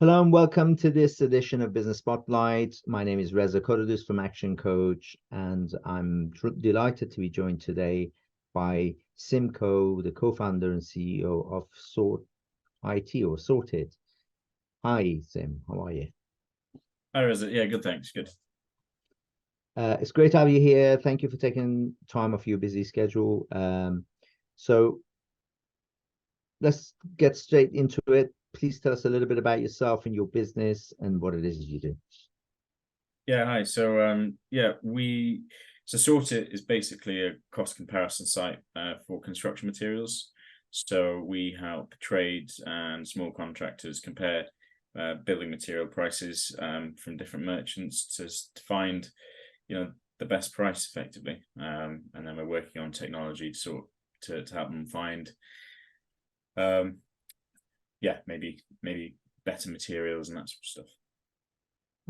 Hello and welcome to this edition of Business Spotlight. My name is Reza Kodadus from Action Coach, and I'm delighted to be joined today by Sim Gow, the co-founder and CEO of Sort IT or Sorted. Hi, Sim. How are you? Hi, Reza. Yeah, good, thanks. Good. It's great to have you here. Thank you for taking time off your busy schedule. So let's get straight into it. Please tell us a little bit about yourself and your business and what it is you do. Yeah, hi. So Sorted is basically a cost comparison site for construction materials. So we help trades and small contractors compare building material prices from different merchants to find, the best price effectively. And then we're working on technology to help them find, maybe better materials and that sort of stuff.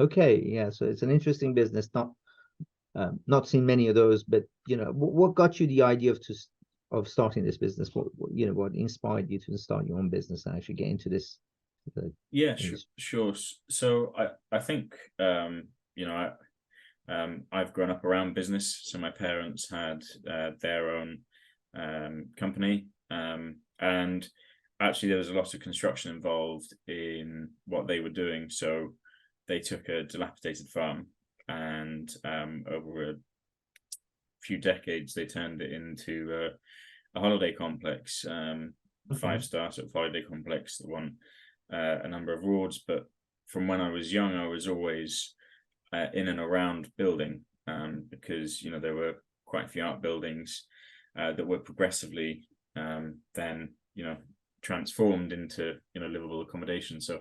Okay, yeah, so it's an interesting business. Not seen many of those, but what got you the idea of starting this business? What inspired you to start your own business and actually get into this? Yeah, sure. So I think I've grown up around business. So my parents had their own company, and actually there was a lot of construction involved in what they were doing. So they took a dilapidated farm and over a few decades they turned it into a holiday complex, Okay. 5-star sort of holiday complex that won a number of awards. But from when I was young, I was always in and around building, because there were quite a few art buildings that were progressively then transformed into livable accommodation. So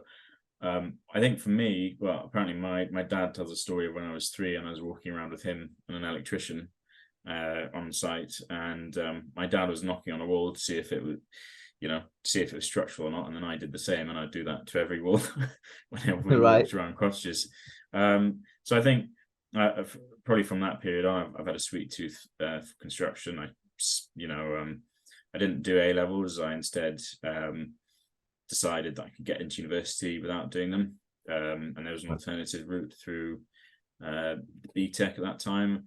I think for me, well, apparently my dad tells a story of when I was 3 and I was walking around with him and an electrician on site, and my dad was knocking on a wall to see if it was structural or not, and then I did the same, and I'd do that to every wall whenever we Right. walked around cottages. So I think probably from that period on, I've had a sweet tooth for construction. I didn't do A levels. I instead decided that I could get into university without doing them, and there was an alternative route through BTech at that time,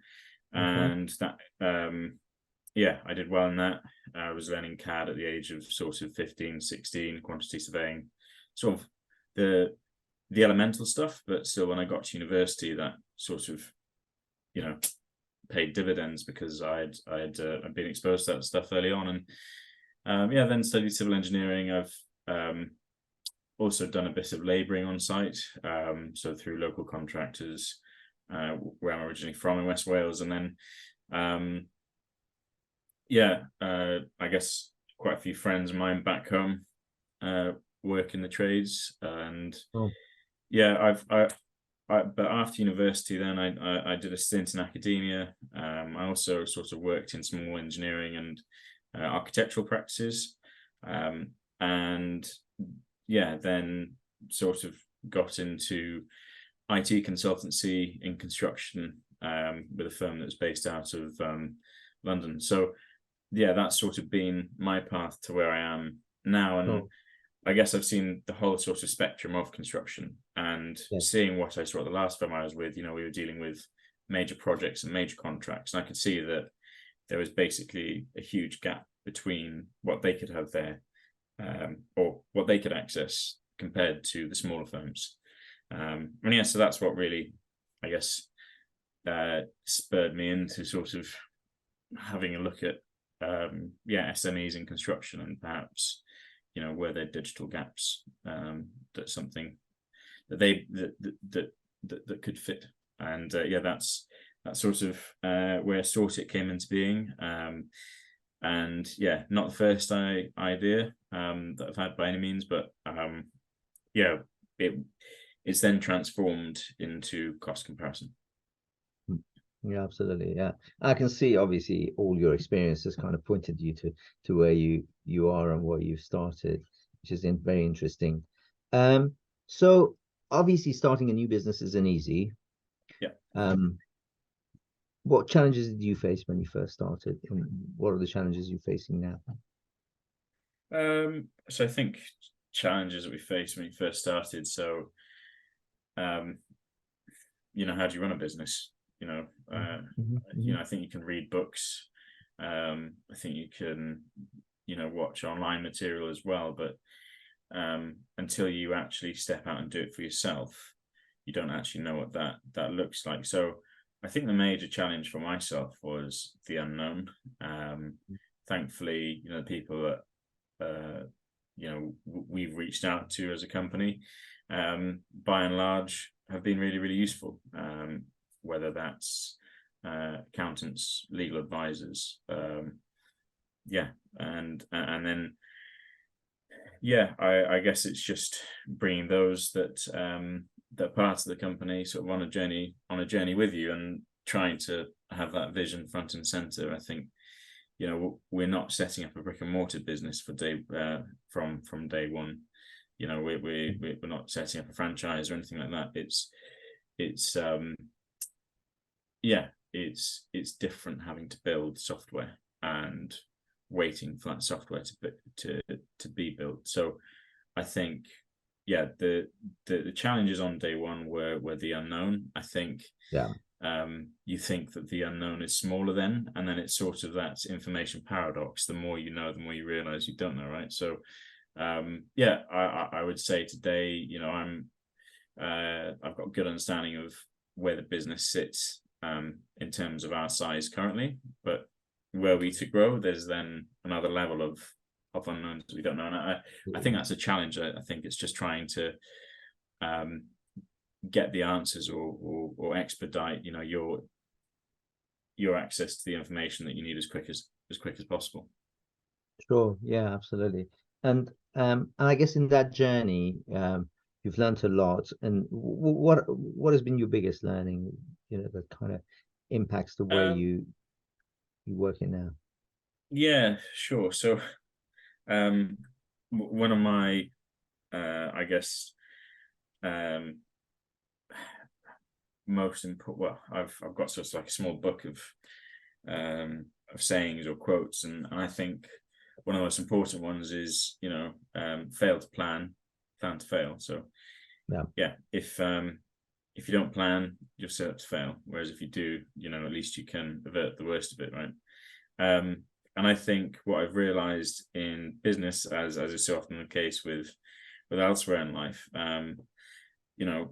and that I did well in that. I was learning CAD at the age of sort of 15, 16, quantity surveying, sort of the elemental stuff, but still when I got to university that sort of paid dividends because I'd been exposed to that stuff early on, and then studied civil engineering. I've also done a bit of labouring on site, so through local contractors where I'm originally from in West Wales, and then I guess quite a few friends of mine back home work in the trades, and but after university then I did a stint in academia. I also sort of worked in small engineering and architectural practices, and then sort of got into IT consultancy in construction with a firm that's based out of London. So that's sort of been my path to where I am now, and I guess I've seen the whole sort of spectrum of construction, and seeing what I saw at the last firm I was with, we were dealing with major projects and major contracts, and I could see that there was basically a huge gap between what they could have there or what they could access compared to the smaller firms. So that's what really, I guess, spurred me into sort of having a look at SMEs in construction, and perhaps where their digital gaps, that's something that that could fit. And that's sort of where Sorted came into being. And not the first idea that I've had by any means, but it's then transformed into cost comparison. Yeah, absolutely. Yeah, I can see obviously all your experiences kind of pointed you to where you are and what you've started, which is very interesting. So obviously starting a new business isn't easy. What challenges did you face when you first started, and what are the challenges you're facing now? So I think challenges that we faced when we first started. So, how do you run a business? I think you can read books. I think you can, watch online material as well. But until you actually step out and do it for yourself, you don't actually know what that looks like. So I think the major challenge for myself was the unknown. Thankfully, the people that we've reached out to as a company, by and large, have been really, really useful. Whether that's accountants, legal advisors, and then I guess it's just bringing those that part of the company sort of on a journey with you, and trying to have that vision front and center. I think we're not setting up a brick and mortar business from day one. We're not setting up a franchise or anything like that. It's different having to build software and waiting for that software to be built. So I think the challenges on day one were the unknown. I think you think that the unknown is smaller then, and then it's sort of that information paradox. The more you know, the more you realize you don't know, right? So I would say today, I've got a good understanding of where the business sits in terms of our size currently, but where we to grow, there's then another level of unknowns we don't know. And I think that's a challenge. I think it's just trying to get the answers or expedite your access to the information that you need as quick as possible. Sure. Yeah, absolutely. And I guess in that journey, you've learned a lot. And what has been your biggest learning? That kind of impacts the way you work in now. Yeah, sure. So, one of my, I guess, most important. Well, I've got sort of like a small book of sayings or quotes, and I think one of the most important ones is fail to plan to fail. So if you don't plan, you're set up to fail, whereas if you do, at least you can avert the worst of it, right? And I think what I've realized in business, as is so often the case with elsewhere in life,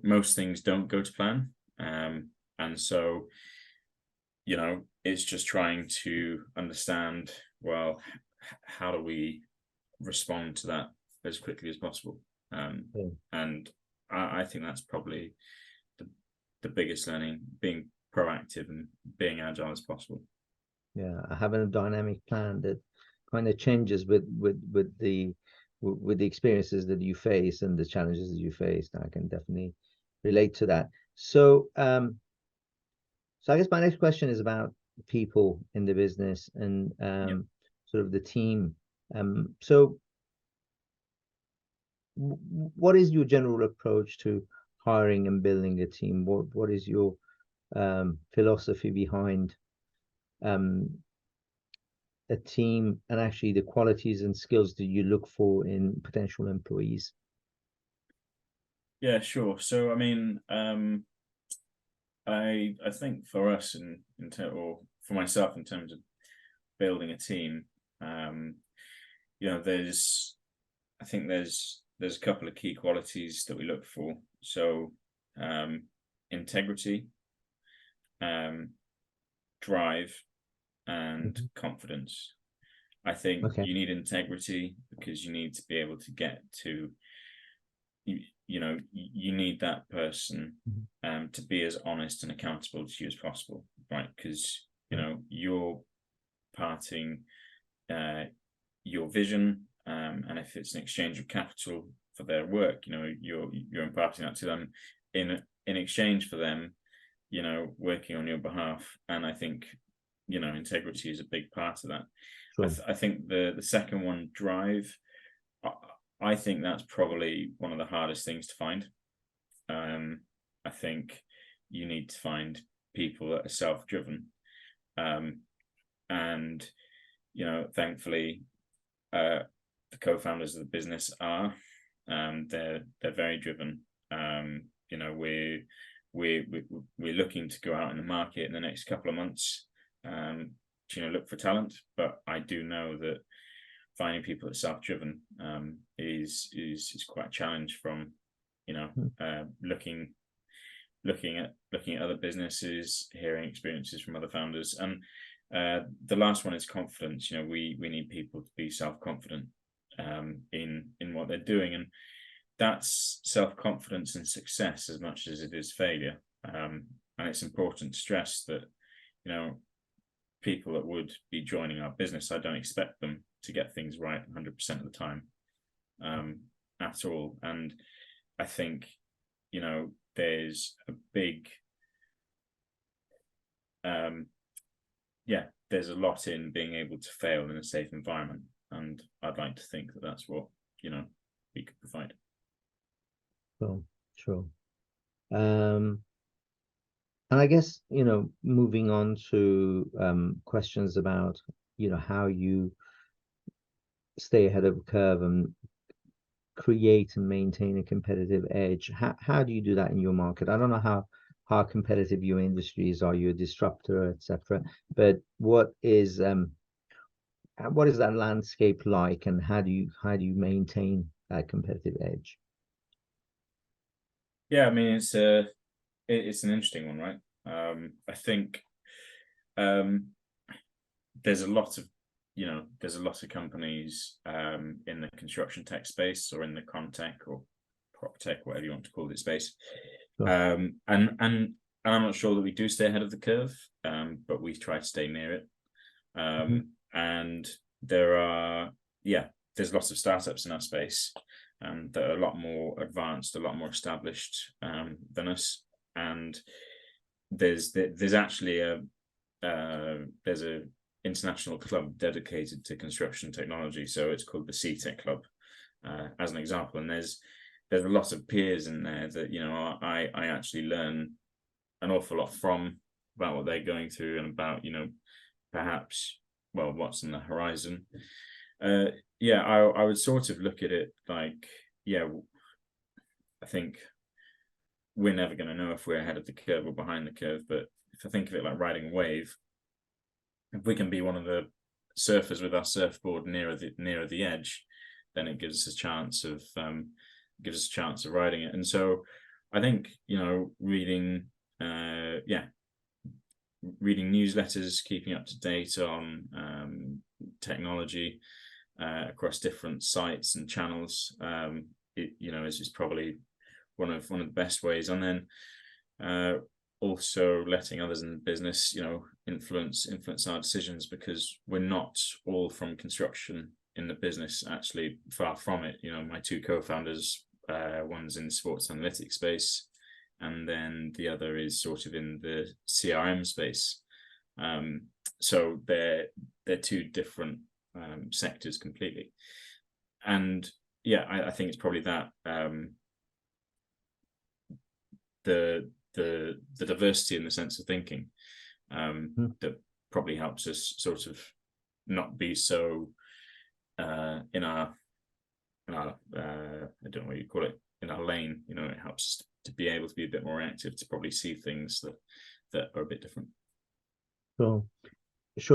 most things don't go to plan, and so it's just trying to understand, well, how do we respond to that as quickly as possible? And I think that's probably the biggest learning, being proactive and being agile as possible. Yeah, having a dynamic plan that kind of changes with the experiences that you face and the challenges that you face. I can definitely relate to that. So I guess my next question is about people in the business and sort of the team. So what is your general approach to hiring and building a team? What is your philosophy behind a team, and actually the qualities and skills that you look for in potential employees? Yeah, sure. So I mean, I think for us or for myself in terms of building a team, there's a couple of key qualities that we look for. So integrity, drive, and confidence. I think you need integrity because you need to be able to get to, you need that person to be as honest and accountable to you as possible, right? Because you're parting your vision, and if it's an exchange of capital for their work, you're imparting that to them in exchange for them working on your behalf. And I think integrity is a big part of that. Sure. I think the second one, drive, I think that's probably one of the hardest things to find. I think you need to find people that are self-driven, and thankfully the co-founders of the business are. They're very driven. You know, we're looking to go out in the market in the next couple of months, to, you know, look for talent. But I do know that finding people that are self-driven is quite a challenge. From, you know, looking at other businesses, hearing experiences from other founders. And the last one is confidence. You know, we need people to be self-confident in what they're doing, and that's self-confidence and success as much as it is failure. And it's important to stress that, you know, people that would be joining our business, I don't expect them to get things right 100% of the time at all. And I think, you know, there's a big there's a lot in being able to fail in a safe environment, and I'd like to think that that's what, you know, we could provide. Sure. And I guess, you know, moving on to questions about, you know, how you stay ahead of the curve and create and maintain a competitive edge. How do you do that in your market? I don't know how competitive your industry is. Are you a disruptor, etc.? But what is that landscape like, and how do you maintain that competitive edge? Yeah, I mean, it's an interesting one, right? I think there's a lot of companies in the construction tech space, or in the contech or prop tech, whatever you want to call it, space. Sure. And I'm not sure that we do stay ahead of the curve, but we try to stay near it. And there's lots of startups in our space that are a lot more advanced, a lot more established than us. And there's actually there's a international club dedicated to construction technology, so it's called the CTech Club, as an example. And there's a lot of peers in there that, you know, I actually learn an awful lot from, about what they're going through, and about, you know, perhaps, well, what's in the horizon. I would sort of look at it like, I think we're never going to know if we're ahead of the curve or behind the curve. But if I think of it like riding a wave, if we can be one of the surfers with our surfboard nearer the edge, then it gives us a chance of riding it. And so I think, you know, reading newsletters, keeping up to date on technology across different sites and channels, is probably one of the best ways. And then also letting others in the business, you know, influence our decisions, because we're not all from construction in the business, actually, far from it. You know, my two co-founders, one's in the sports analytics space, and then the other is sort of in the CRM space. So they're two different sectors completely. And I think it's probably that the diversity in the sense of thinking that probably helps us sort of not be so in our I don't know what you call it, in our lane. You know, it helps us to be able to be a bit more active, to probably see things that are a bit different. Sure.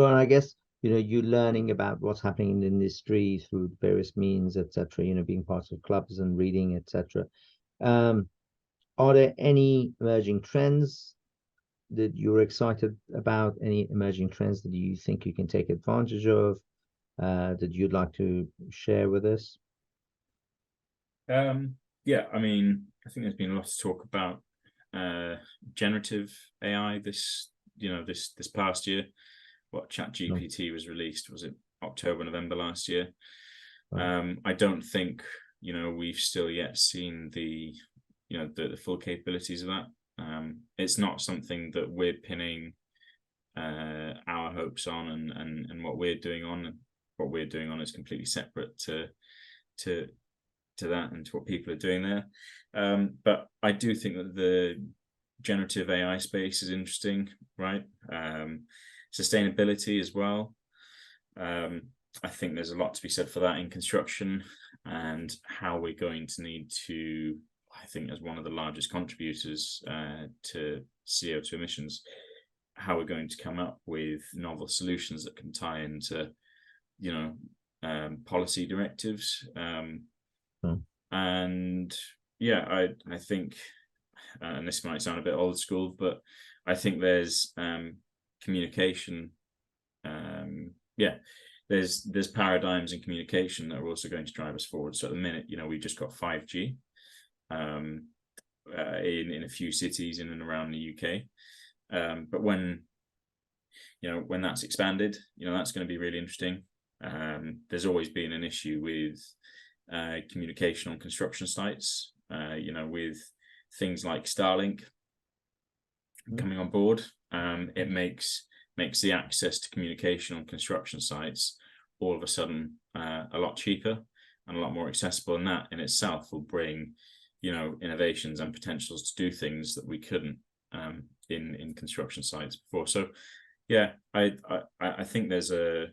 And I guess, you know, you're learning about what's happening in the industry through various means, etc., you know, being part of clubs and reading, etc. Are there any emerging trends that you're excited about? Any emerging trends that you think you can take advantage of, that you'd like to share with us? I mean, I think there's been a lot of talk about generative AI this past year. What ChatGPT was released, was it October, November last year? I don't think, you know, we've still yet seen the full capabilities of that. It's not something that we're pinning our hopes on, and what we're doing on. What we're doing on is completely separate to that and to what people are doing there. But I do think that the generative AI space is interesting, right? Sustainability as well. I think there's a lot to be said for that in construction, and how we're going to need to, I think, as one of the largest contributors to CO2 emissions, how we're going to come up with novel solutions that can tie into, policy directives. And yeah, I think, and this might sound a bit old school, but I think there's communication. There's paradigms in communication that are also going to drive us forward. So at the minute, we've just got 5G in a few cities in and around the UK. But when that's expanded, that's going to be really interesting. There's always been an issue with communication on construction sites, with things like Starlink coming on board. It makes the access to communication on construction sites all of a sudden a lot cheaper and a lot more accessible, and that in itself will bring innovations and potentials to do things that we couldn't in construction sites before. So yeah, I think there's a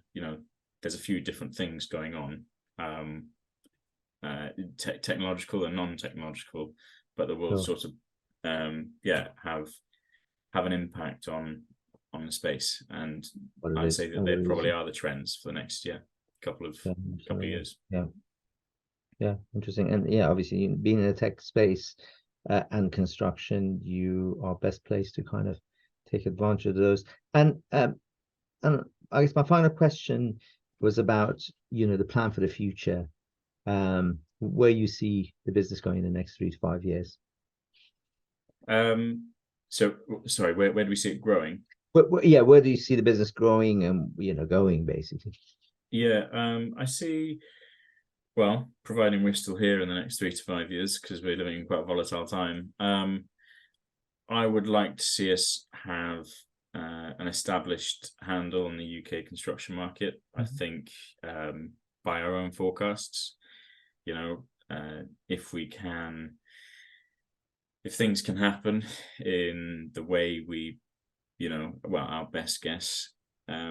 few different things going on, technological and non-technological, but that will sort of have an impact on the space, and I'd say that they probably are the trends for the next couple of years. Interesting. And obviously being in the tech space and construction, you are best placed to kind of take advantage of those. And I guess my final question was about the plan for the future, where you see the business going in the next 3 to 5 years. So sorry, where do we see it growing? Where do you see the business growing and going, basically? I see, well, providing we're still here in the next 3 to 5 years, because we're living in quite a volatile time, I would like to see us have an established handle on the UK construction market. I think by our own forecasts, if things can happen in the way we, our best guess,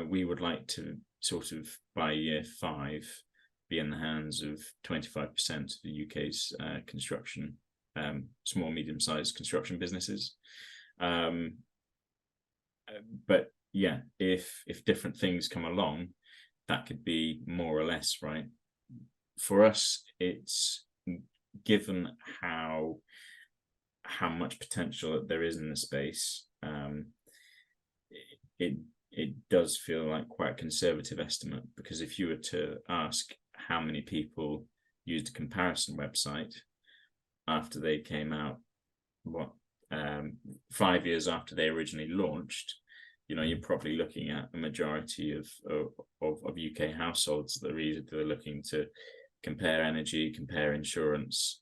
we would like to sort of by year 5 be in the hands of 25% of the UK's construction, small, medium-sized construction businesses. But yeah, if different things come along, that could be more or less, right? For us, it's given how much potential there is in the space. It does feel like quite a conservative estimate, because if you were to ask how many people used a comparison website after they came out, 5 years after they originally launched, you're probably looking at a majority of UK households that are looking to compare energy, compare insurance,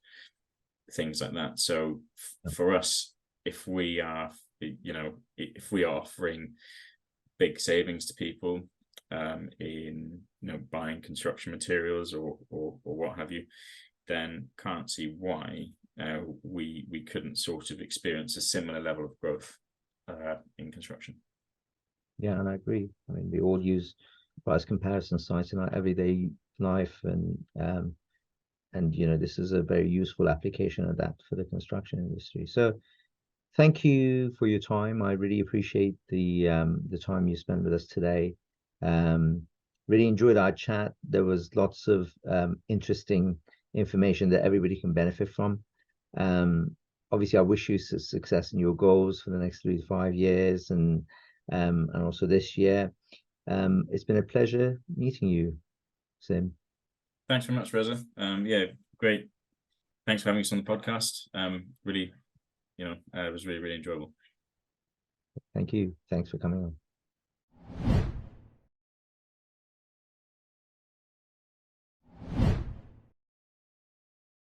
things like that. So for us, if we are offering big savings to people in buying construction materials or what have you, then can't see why we couldn't sort of experience a similar level of growth in construction. Yeah, and I agree. I mean, we all use price comparison sites in our everyday life, and this is a very useful application of that for the construction industry. So thank you for your time. I really appreciate the time you spent with us today. Really enjoyed our chat. There was lots of interesting information that everybody can benefit from. Obviously, I wish you success in your goals for the next 3 to 5 years, and also this year. It's been a pleasure meeting you, Sim. Thanks very much, Reza. Great. Thanks for having us on the podcast. Really, it was really, really enjoyable. Thank you. Thanks for coming on.